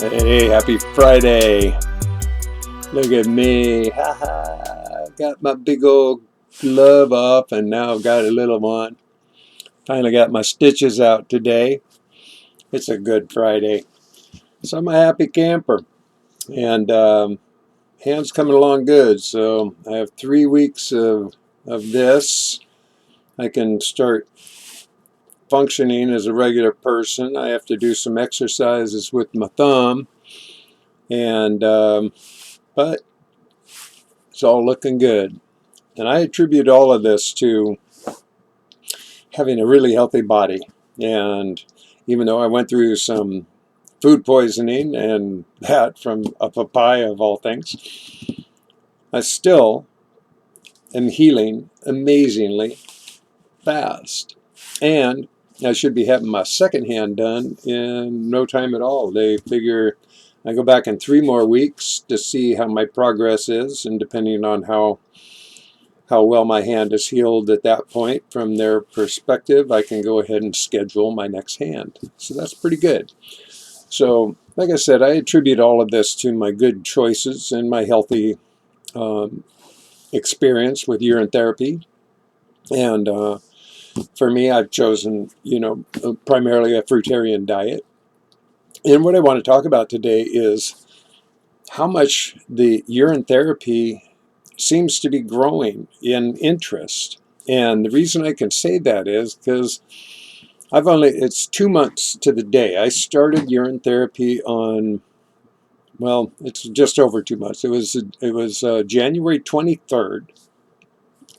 Hey, happy Friday. Look at me. Haha. Got my big old glove off and now I've got a little one. Finally got my stitches out today. It's a good Friday. So I'm a happy camper. And hand's coming along good. So I have 3 weeks of this. I can start functioning as a regular person. I have to do some exercises with my thumb. And but it's all looking good. And I attribute all of this to having a really healthy body. And even though I went through some food poisoning and that from a papaya of all things, I still am healing amazingly fast. And I should be having my second hand done in no time at all. They figure I go back in 3 more weeks to see how my progress is, and depending on how well my hand is healed at that point from their perspective, I can go ahead and schedule my next hand. So that's pretty good. So, like I said, I attribute all of this to my good choices and my healthy experience with urine therapy. And for me, I've chosen, primarily a fruitarian diet. And what I want to talk about today is how much the urine therapy seems to be growing in interest. And the reason I can say that is because it's 2 months to the day. I started urine therapy on, well, it's just over 2 months. It was January 23rd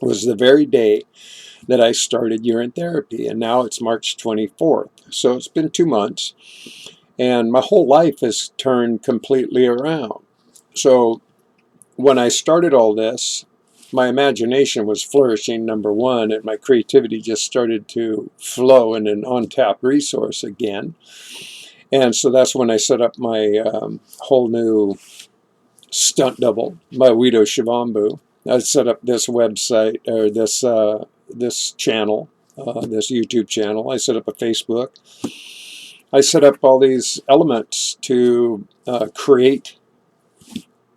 was the very day that I started urine therapy. And now it's March 24th. So it's been 2 months. And my whole life has turned completely around. So when I started all this, my imagination was flourishing, number one, and my creativity just started to flow in an untapped resource again. And so that's when I set up my whole new stunt double, my WEEDU SPEAKS. I set up this website, or this channel, this YouTube channel. I set up a Facebook. I set up all these elements to create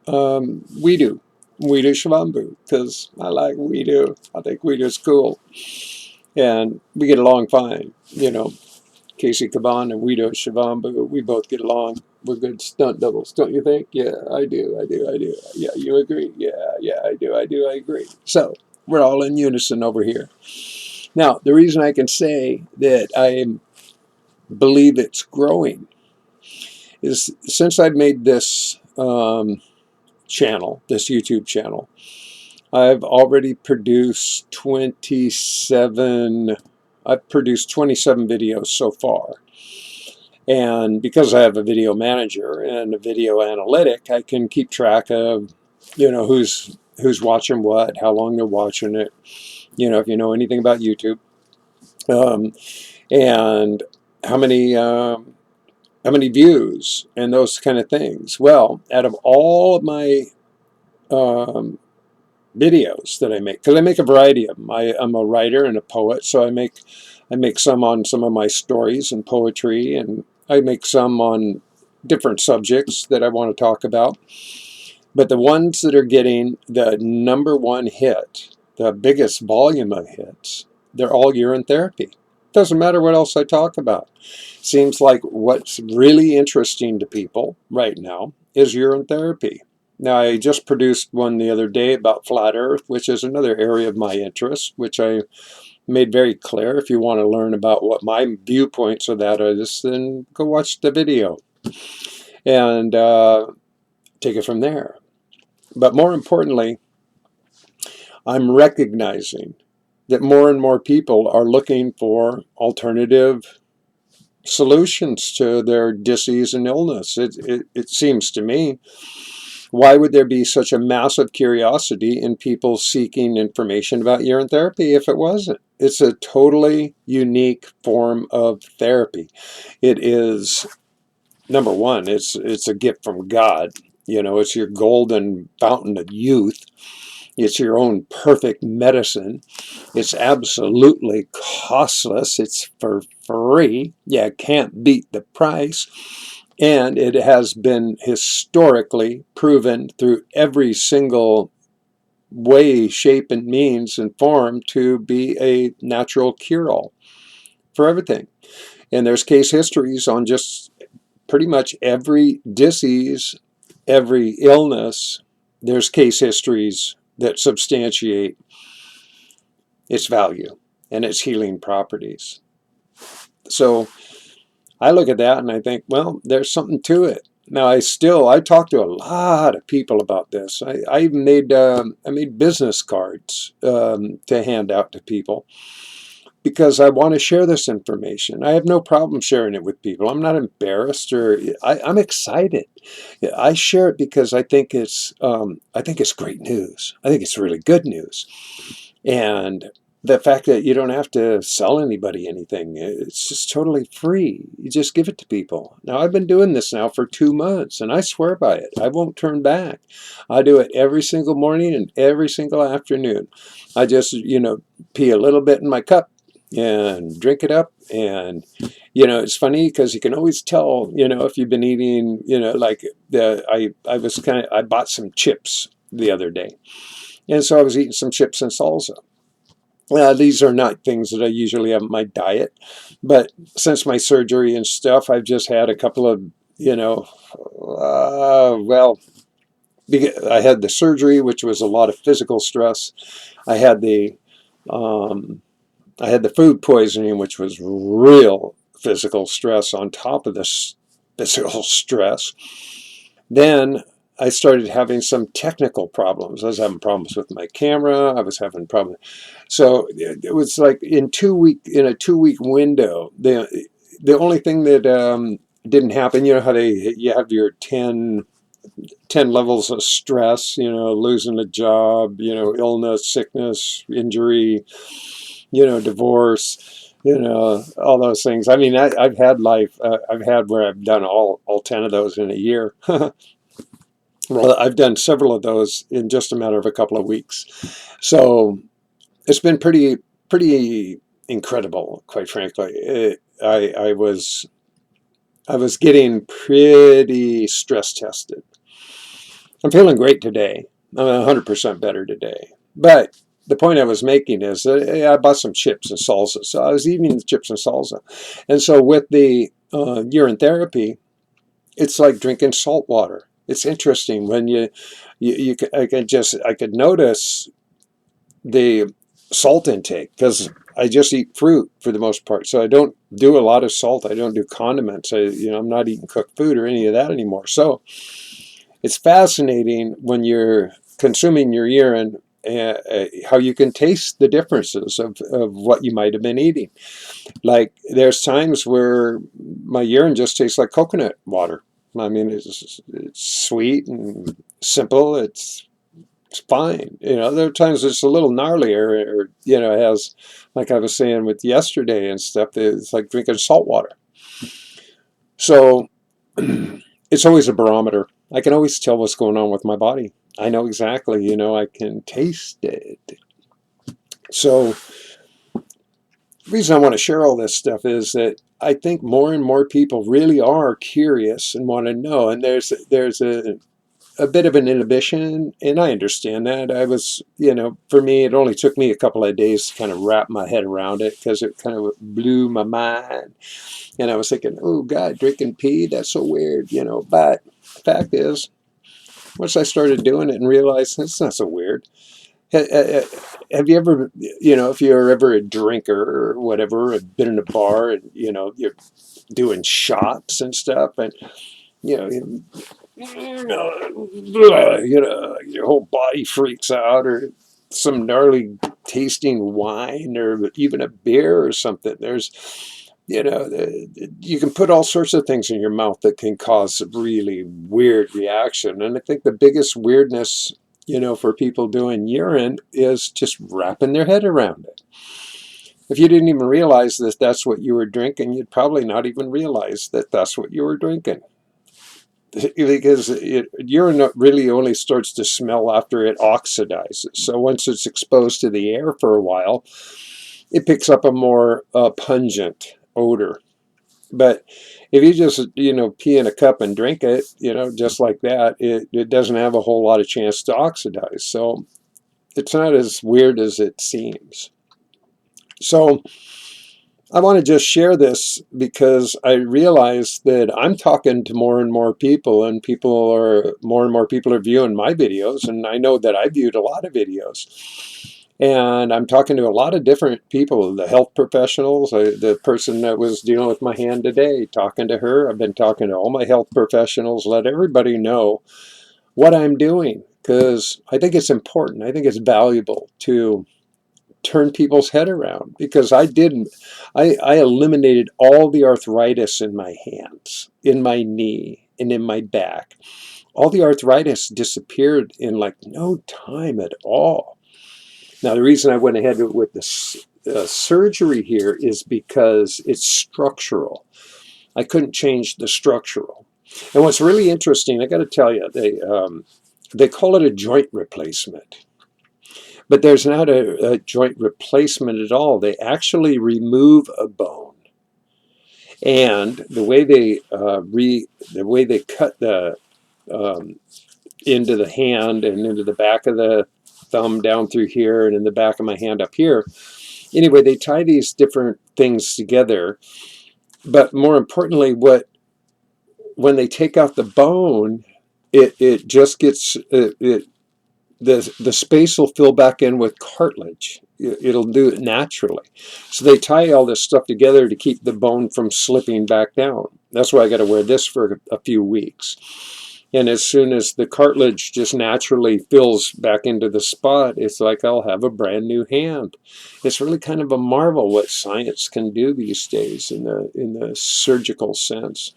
WEEDU SHIVAMBU, because I like WEEDU. I think WEEDU is cool. And we get along fine. Casey Caban and WEEDU SHIVAMBU, we both get along. We're good stunt doubles, don't you think? Yeah, I do. Yeah, you agree? Yeah, I do. I agree. So, we're all in unison over here. Now, the reason I can say that I believe it's growing is since I've made this channel, this YouTube channel, I've already produced 27 videos so far. And because I have a video manager and a video analytic, I can keep track of, who's watching what, how long they're watching it, if you know anything about YouTube, and how many views and those kind of things. Well, out of all of my videos that I make, because I make a variety of them. I'm a writer and a poet, so I make some on some of my stories and poetry, and I make some on different subjects that I want to talk about. But the ones that are getting the #1 hit, the biggest volume of hits, they're all urine therapy. Doesn't matter what else I talk about. Seems like what's really interesting to people right now is urine therapy. Now, I just produced one the other day about flat earth, which is another area of my interest, which I made very clear. If you want to learn about what my viewpoints of that is, then go watch the video and take it from there. But more importantly, I'm recognizing that more and more people are looking for alternative solutions to their disease and illness. It seems to me, why would there be such a massive curiosity in people seeking information about urine therapy if it wasn't? It's a totally unique form of therapy. It is, number one, it's a gift from God. It's your golden fountain of youth. It's your own perfect medicine. It's absolutely costless. It's for free. You can't beat the price. And it has been historically proven through every single way, shape, and means and form to be a natural cure-all for everything. And there's case histories on just pretty much every disease, every illness. There's case histories that substantiate its value and its healing properties. So I look at that and I think, well, there's something to it. Now I talk to a lot of people about this. I made business cards to hand out to people because I want to share this information. I have no problem sharing it with people. I'm not embarrassed I'm excited. I share it because I think it's great news. I think it's really good news. And the fact that you don't have to sell anybody anything, it's just totally free. You just give it to people. Now, I've been doing this now for 2 months, and I swear by it. I won't turn back. I do it every single morning and every single afternoon. I just, pee a little bit in my cup and drink it up. And, it's funny because you can always tell, if you've been eating, I bought some chips the other day. And so I was eating some chips and salsa. These are not things that I usually have in my diet, but since my surgery and stuff, I've just had a couple of, I had the surgery, which was a lot of physical stress. I had the, I had the food poisoning, which was real physical stress on top of this physical stress. Then I started having some technical problems. I was having problems with my camera. I was having problems. So it was like in a 2 week window. The only thing that didn't happen, how you have your 10 levels of stress, losing a job, illness, sickness, injury, divorce, all those things. I mean, I've had life. I've had where I've done all 10 of those in a year. Well, I've done several of those in just a matter of a couple of weeks. So it's been pretty incredible, quite frankly. I was getting pretty stress tested. I'm feeling great today. I'm 100% better today. But the point I was making is that I bought some chips and salsa. So I was eating the chips and salsa. And so with the urine therapy, it's like drinking salt water. It's interesting when I could notice the salt intake because I just eat fruit for the most part. So I don't do a lot of salt. I don't do condiments. I'm not eating cooked food or any of that anymore. So it's fascinating when you're consuming your urine how you can taste the differences of what you might have been eating. Like there's times where my urine just tastes like coconut water. I mean, it's sweet and simple. It's fine. There are times it's a little gnarlier, or it has, like I was saying with yesterday and stuff. It's like drinking salt water. So it's always a barometer. I can always tell what's going on with my body. I know exactly. I can taste it. So the reason I want to share all this stuff is that I think more and more people really are curious and want to know. And there's a bit of an inhibition, and I understand that. I was, for me, it only took me a couple of days to kind of wrap my head around it because it kind of blew my mind. And I was thinking, oh, God, drinking pee, that's so weird, But the fact is, once I started doing it and realized it's not so weird. Have you ever, if you're ever a drinker or whatever, been in a bar and, you're doing shots and stuff and, your whole body freaks out, or some gnarly tasting wine or even a beer or something. You can put all sorts of things in your mouth that can cause a really weird reaction. And I think the biggest weirdness, for people doing urine is just wrapping their head around it. If you didn't even realize that that's what you were drinking, you'd probably not even realize that that's what you were drinking. Because urine really only starts to smell after it oxidizes. So once it's exposed to the air for a while, it picks up a more pungent odor. But if you just, pee in a cup and drink it, just like that, it doesn't have a whole lot of chance to oxidize. So it's not as weird as it seems. So I want to just share this because I realize that I'm talking to more and more people, and more and more people are viewing my videos, and I know that I viewed a lot of videos. And I'm talking to a lot of different people, the health professionals, the person that was dealing with my hand today, talking to her. I've been talking to all my health professionals, let everybody know what I'm doing, because I think it's important. I think it's valuable to turn people's head around, because I eliminated all the arthritis in my hands, in my knee, and in my back. All the arthritis disappeared in like no time at all. Now, the reason I went ahead with this surgery here is because it's structural. I couldn't change the structural. And what's really interesting, I got to tell you, they call it a joint replacement. But there's not a joint replacement at all. They actually remove a bone, and the way they cut the into the hand and into the back of the thumb down through here and in the back of my hand up here. Anyway, they tie these different things together. But more importantly, when they take out the bone, it just gets the space will fill back in with cartilage. It'll do it naturally. So they tie all this stuff together to keep the bone from slipping back down. That's why I got to wear this for a few weeks. And as soon as the cartilage just naturally fills back into the spot, it's like I'll have a brand new hand. It's really kind of a marvel what science can do these days in the surgical sense.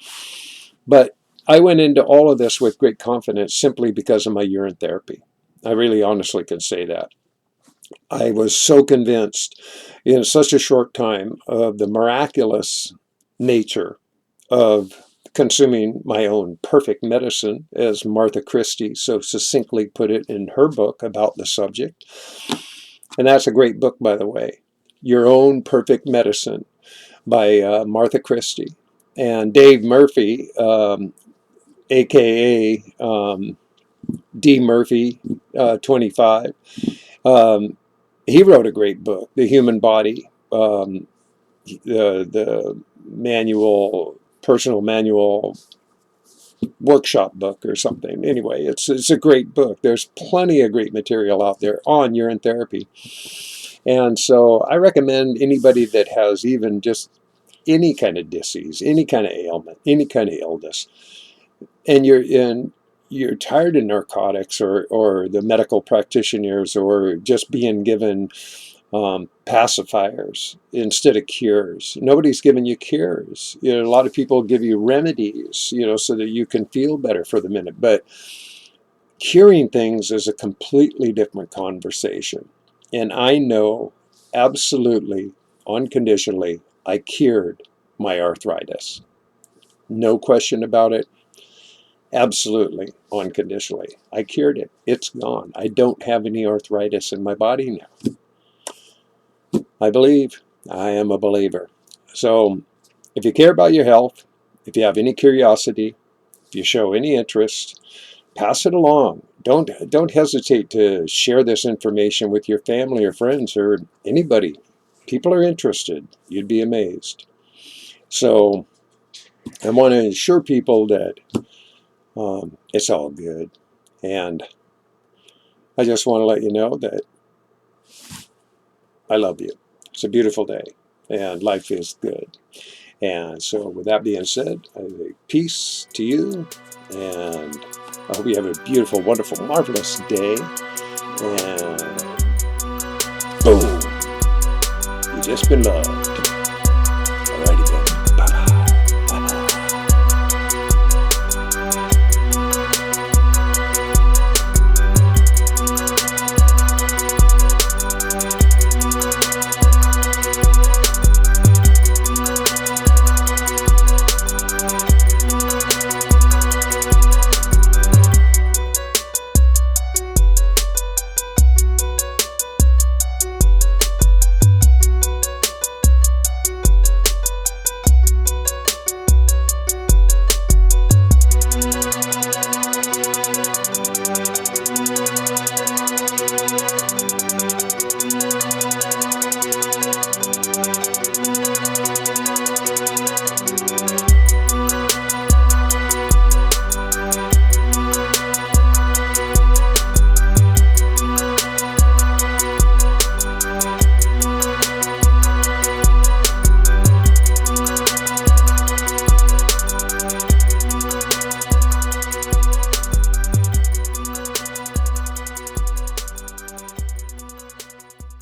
But I went into all of this with great confidence simply because of my urine therapy. I really honestly can say that. I was so convinced in such a short time of the miraculous nature of consuming my own perfect medicine, as Martha Christie so succinctly put it in her book about the subject. And that's a great book, by the way, Your Own Perfect Medicine by Martha Christie. And Dave Murphy, a.k.a. D. Murphy, 25, he wrote a great book, The Human Body, the manual, personal manual workshop book or something. Anyway, it's a great book. There's plenty of great material out there on urine therapy. And so I recommend anybody that has even just any kind of disease, any kind of ailment, any kind of illness, and you're tired of narcotics or the medical practitioners, or just being given pacifiers instead of cures. Nobody's giving you cures. A lot of people give you remedies, so that you can feel better for the minute. But curing things is a completely different conversation. And I know absolutely, unconditionally, I cured my arthritis. No question about it. Absolutely, unconditionally. I cured it. It's gone. I don't have any arthritis in my body now. I believe. I am a believer. So if you care about your health, if you have any curiosity, if you show any interest, pass it along. Don't hesitate to share this information with your family or friends or anybody. People are interested. You'd be amazed. So I want to assure people that it's all good. And I just want to let you know that I love you. It's a beautiful day, and life is good. And so with that being said, I say peace to you, and I hope you have a beautiful, wonderful, marvelous day. And boom, you've just been loved.